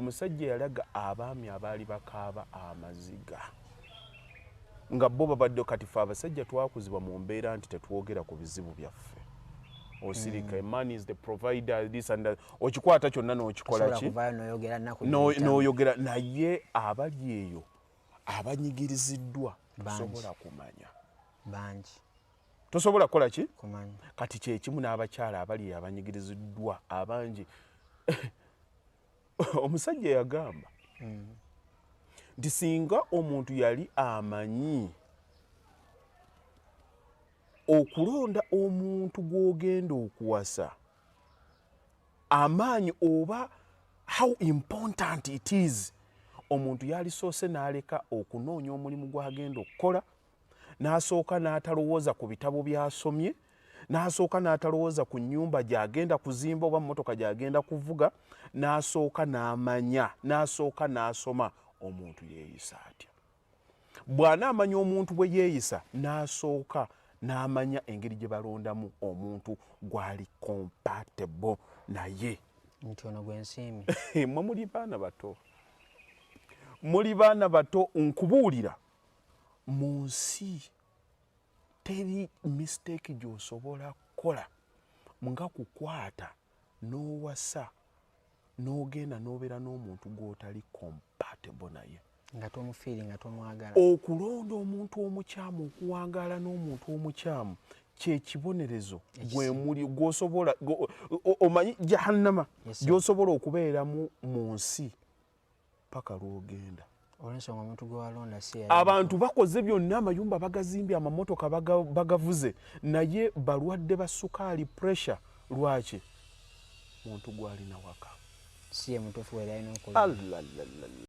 omusajja yalaga abaami abaali bakaaba amaziga nga bo babadde kati fe abasajja twakuzibwa mu mbeera nti tetwogera ku bizibu byaffe osirika man is the provider this and that okikwata kyonna n'okikola ki n'oyogera naye abali eyo abanyigiriziddwa tosobola kumanya bangi tosobola kukola ki kati kyekimu n'abakyala abali abanyigiriziddwa abangi omusajja yagamba nti singa omuntu yali amanyi okulonda omuntu gw'ogenda okuwasa amaanyi oba how important it is omuntu yalisoose n'aleka okunoonya omulimu gw'agenda okukola n'asooka n'atalowooza ku bitabo by'asomye n'asooka n'atalowooza ku nnyumba gy'agenda kuzimba oba mmotoka gy'agenda kuvuga n'asooka n'amanya n'asooka n'asoma omuntu yeeyisa atya bw'anaamanya omuntu bwe yeeyisa n'asooka n'amanya engeri gye balondamu omuntu gw'ali compatible naye nti ono gwensiimi mwe muli baana bato nkubuulira mu nsi teri mistake gy'osobola kukola nga kukwata n'owasa n'ogenda n'obeera n'omuntu gw'otali compatible naye nga tomufiiri nga tomwagala okulonda omuntu omukyamu okuwangaala n'omuntu omukyamu kyekibonerezo gw'osobola omanyi jahannama gy'osobola okubeeramu mu nsi paka lw'ogenda olw'ensonga omuntu gwe walonda si abantu bakoze byonna amayumba bagazimbye amamotoka bagavuze naye balwadde ba sukaali pressure lwaki muntu gw'alina waka si ye mutuufu wera alina okukola